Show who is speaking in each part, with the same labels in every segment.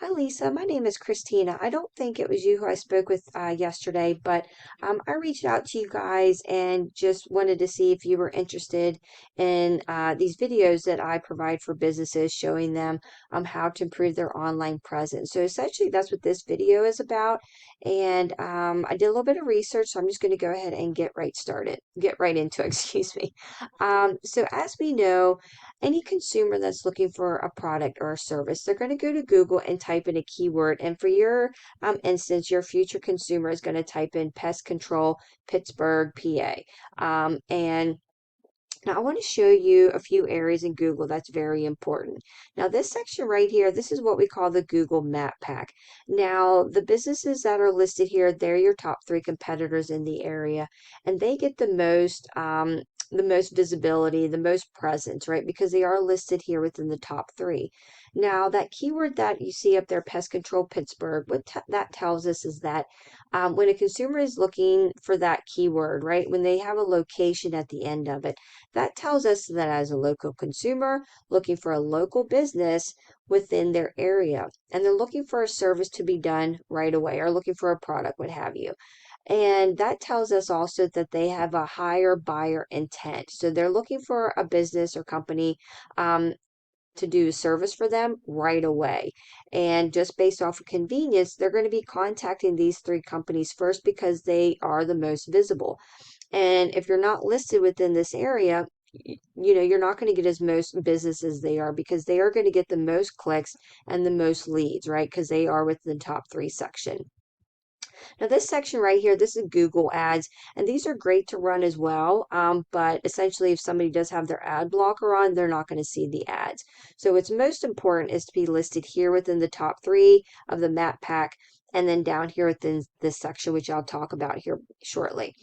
Speaker 1: Hi, Lisa. My name is Christina. I don't think it was you who I spoke with yesterday, but I reached out to you guys and just wanted to see if you were interested in these videos that I provide for businesses showing them how to improve their online presence. So essentially, that's what this video is about. And I did a little bit of research, so I'm just going to go ahead and get right into it, excuse me. So as we know, any consumer that's looking for a product or a service, they're going to go to Google and type in a keyword. And for your instance, your future consumer is going to type in pest control, Pittsburgh, PA. And now I want to show you a few areas in Google that's very important. Now this section right here, this is what we call the Google Map Pack. Now the businesses that are listed here, they're your top three competitors in the area, and they get the most visibility, the most presence, right? Because they are listed here within the top three. Now that keyword that you see up there, pest control Pittsburgh, that tells us is that when a consumer is looking for that keyword, right? When they have a location at the end of it, that tells us that as a local consumer looking for a local business within their area, and they're looking for a service to be done right away or looking for a product, what have you. And that tells us also that they have a higher buyer intent. So they're looking for a business or company um, to do service for them right away. And just based off of convenience, they're going to be contacting these three companies first because they are the most visible. And if you're not listed within this area, you're not going to get as most business as they are because they are going to get the most clicks and the most leads, right? Because they are within the top three section. Now, this section right here, this is Google ads, and these are great to run as well. But essentially, if somebody does have their ad blocker on, they're not going to see the ads. So what's most important is to be listed here within the top three of the map pack, and then down here within this section, which I'll talk about here shortly.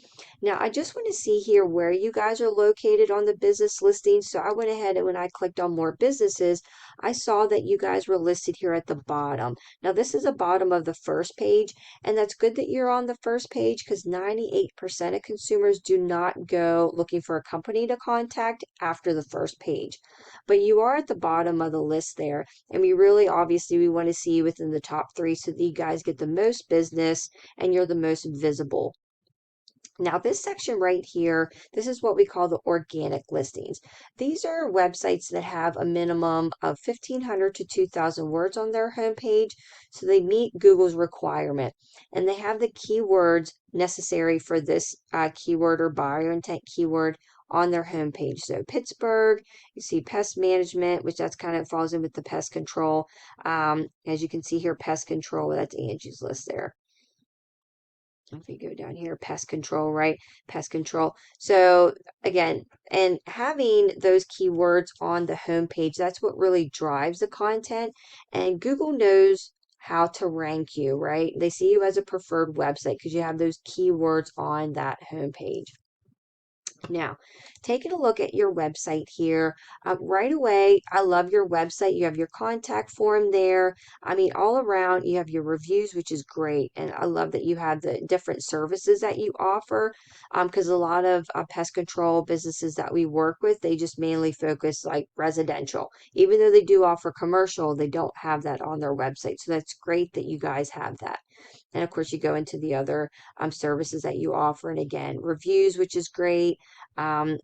Speaker 1: Now, I just want to see here where you guys are located on the business listing. So I went ahead and when I clicked on more businesses, I saw that you guys were listed here at the bottom. Now, this is the bottom of the first page, and that's good that you're on the first page because 98% of consumers do not go looking for a company to contact after the first page. But you are at the bottom of the list there, and we want to see you within the top three so that you guys get the most business and you're the most visible. Now, this section right here, this is what we call the organic listings. These are websites that have a minimum of 1,500 to 2,000 words on their homepage, so they meet Google's requirement. And they have the keywords necessary for this keyword or buyer intent keyword on their homepage. So Pittsburgh, you see pest management, which that's kind of falls in with the pest control. As you can see here, pest control, that's Angie's list there. If we go down here, pest control, right? Pest control. So again, and having those keywords on the home page, that's what really drives the content. And Google knows how to rank you, right? They see you as a preferred website because you have those keywords on that home page. Now, taking a look at your website here, right away, I love your website. You have your contact form there. I mean, all around, you have your reviews, which is great. And I love that you have the different services that you offer because a lot of pest control businesses that we work with, they just mainly focus like residential. Even though they do offer commercial, they don't have that on their website. So that's great that you guys have that. And of course, you go into the other services that you offer. And again, reviews, which is great um,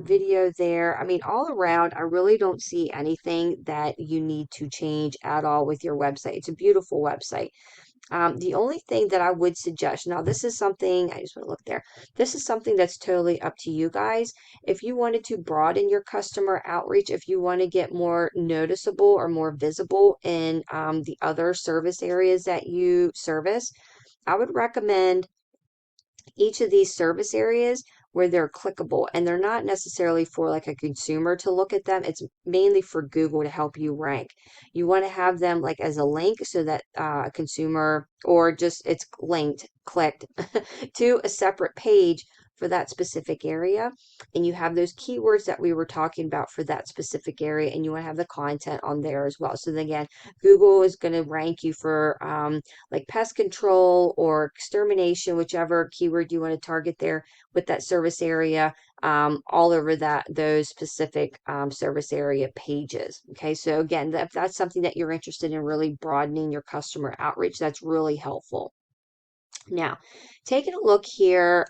Speaker 1: video there. I mean, all around, I really don't see anything that you need to change at all with your website. It's a beautiful website. The only thing that I would suggest, now this is something, I just want to look there. This is something that's totally up to you guys. If you wanted to broaden your customer outreach, if you want to get more noticeable or more visible in the other service areas that you service, I would recommend each of these service areas where they're clickable and they're not necessarily for like a consumer to look at them. It's mainly for Google to help you rank. You want to have them like as a link so that a consumer or just it's clicked to a separate page for that specific area. And you have those keywords that we were talking about for that specific area, and you want to have the content on there as well. So then again, Google is going to rank you for like pest control or extermination, whichever keyword you want to target there with that service area. all over those specific service area pages. Okay, so again, if that's something that you're interested in, really broadening your customer outreach, that's really helpful. Now, taking a look here,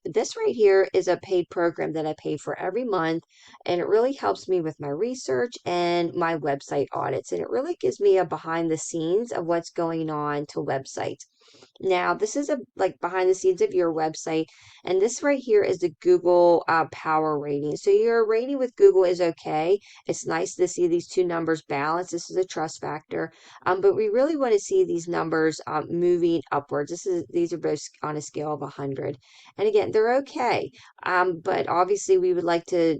Speaker 1: this right here is a paid program that I pay for every month, and it really helps me with my research and my website audits, and it really gives me a behind the scenes of what's going on to websites. Now, this is a like behind the scenes of your website, and this right here is the Google Power Rating. So your rating with Google is okay. It's nice to see these two numbers balanced. This is a trust factor, but we really want to see these numbers moving upwards. These are both on a scale of 100, and again, they're okay. But obviously, we would like to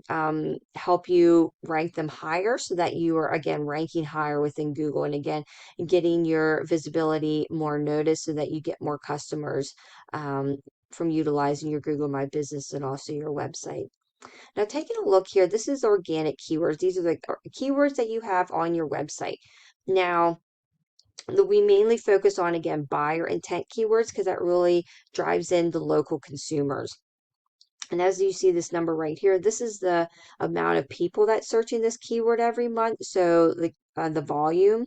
Speaker 1: help you rank them higher so that you are again ranking higher within Google, and again getting your visibility more noticed so that you get more customers from utilizing your Google My Business and also your website. Now, taking a look here, this is organic keywords. These are the keywords that you have on your website. Now, we mainly focus on, again, buyer intent keywords because that really drives in the local consumers. And as you see this number right here, this is the amount of people that's searching this keyword every month. So the volume.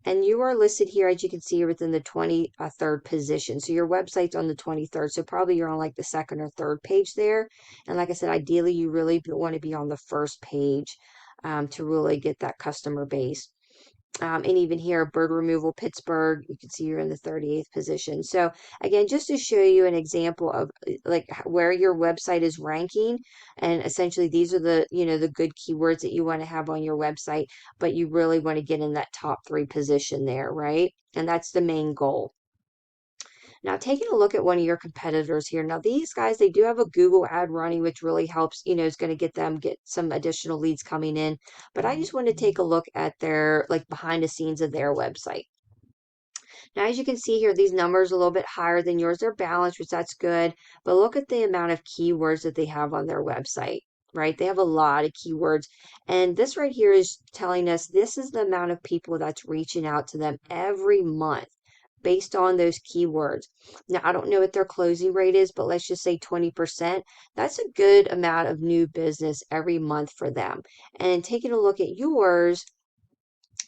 Speaker 1: And you are listed here, as you can see, within the 23rd position. So your website's on the 23rd. So probably you're on like the second or third page there. And like I said, ideally, you really want to be on the first page to really get that customer base. And even here, bird removal, Pittsburgh, you can see you're in the 38th position. So again, just to show you an example of like where your website is ranking, and essentially these are the good keywords that you want to have on your website, but you really want to get in that top 3 position there, right? And that's the main goal. Now, taking a look at one of your competitors here. Now, these guys, they do have a Google ad running, which really helps, is going to get some additional leads coming in. But I just want to take a look at their, like, behind the scenes of their website. Now, as you can see here, these numbers are a little bit higher than yours. They're balanced, which that's good. But look at the amount of keywords that they have on their website, right? They have a lot of keywords. And this right here is telling us this is the amount of people that's reaching out to them every month based on those keywords. Now, I don't know what their closing rate is, but let's just say 20%. That's a good amount of new business every month for them. And taking a look at yours,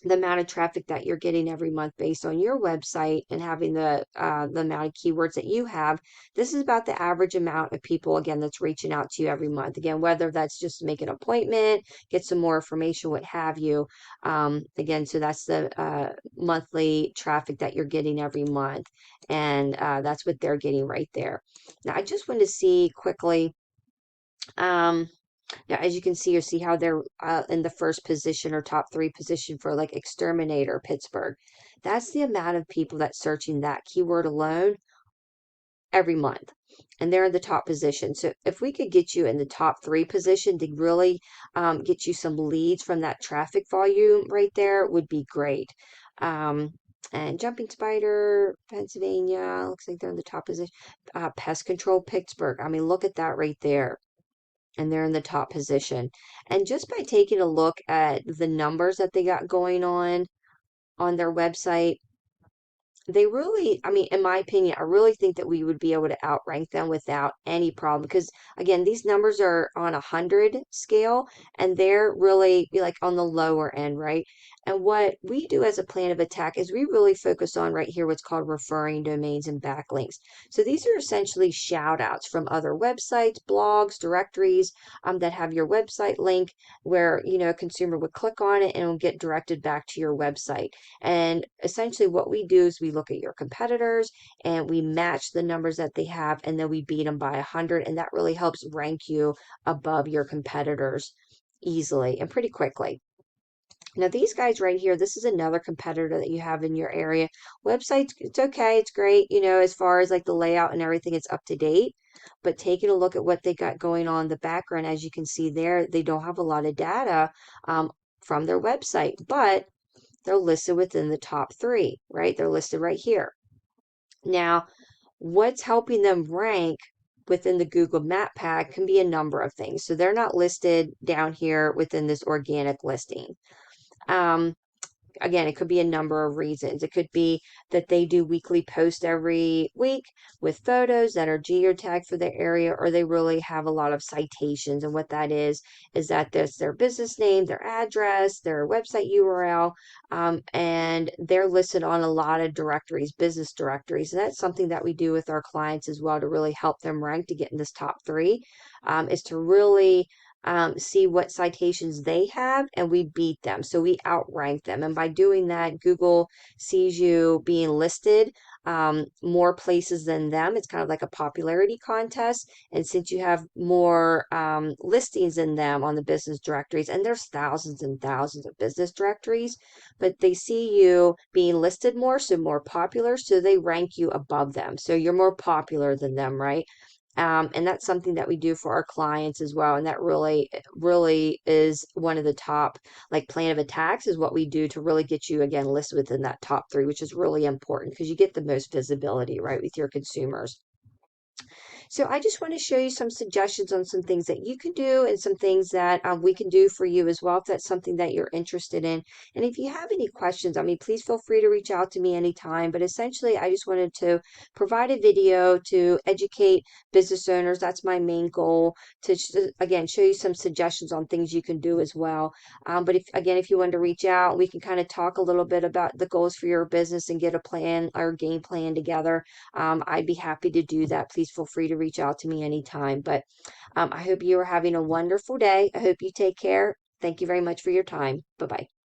Speaker 1: the amount of traffic that you're getting every month based on your website and having the amount of keywords that you have, this is about the average amount of people, again, that's reaching out to you every month. Again, whether that's just to make an appointment, get some more information, what have you. Again, so that's the monthly traffic that you're getting every month. And that's what they're getting right there. Now, I just want to see quickly. Now, as you can see, you see how they're in the first position or top 3 position for like exterminator, Pittsburgh. That's the amount of people that's searching that keyword alone every month. And they're in the top position. So if we could get you in the top 3 position to really get you some leads from that traffic volume right there would be great. And Jumping Spider, Pennsylvania, looks like they're in the top position. Pest Control, Pittsburgh. I mean, look at that right there, and they're in the top position. And just by taking a look at the numbers that they got going on their website, they really, I mean, in my opinion, I really think that we would be able to outrank them without any problem. Because again, these numbers are on 100 scale, and they're really like on the lower end, right? And what we do as a plan of attack is we really focus on right here what's called referring domains and backlinks. So these are essentially shout outs from other websites, blogs, directories that have your website link where, a consumer would click on it and will get directed back to your website. And essentially what we do is we look at your competitors and we match the numbers that they have, and then we beat them by 100. And that really helps rank you above your competitors easily and pretty quickly. Now, these guys right here, this is another competitor that you have in your area. Websites, it's okay, it's great, as far as like the layout and everything, it's up to date. But taking a look at what they got going on in the background, as you can see there, they don't have a lot of data from their website, but they're listed within the top 3, right? They're listed right here. Now, what's helping them rank within the Google Map Pack can be a number of things. So they're not listed down here within this organic listing. again, it could be a number of reasons. It could be that they do weekly posts every week with photos that are geotagged for their area, or they really have a lot of citations. And what that is that there's their business name, their address, their website URL, and they're listed on a lot of directories, business directories. And that's something that we do with our clients as well to really help them rank to get in this top three, is to really see what citations they have, and we beat them. So we outrank them. And by doing that, Google sees you being listed more places than them. It's kind of like a popularity contest. And since you have more listings than them on the business directories, and there's thousands and thousands of business directories, but they see you being listed more, so more popular, so they rank you above them. So you're more popular than them, right? And that's something that we do for our clients as well. And that really is one of the top, like, plan of attacks is what we do to really get you, again, listed within that top three, which is really important because you get the most visibility, right, with your consumers. So I just want to show you some suggestions on some things that you can do and some things that we can do for you as well, if that's something that you're interested in. And if you have any questions, I mean, please feel free to reach out to me anytime. But essentially, I just wanted to provide a video to educate business owners. That's my main goal, to again, show you some suggestions on things you can do as well. But if you want to reach out, we can kind of talk a little bit about the goals for your business and get a plan or game plan together. I'd be happy to do that. Please feel free to reach out to me anytime. But I hope you are having a wonderful day. I hope you take care. Thank you very much for your time. Bye bye.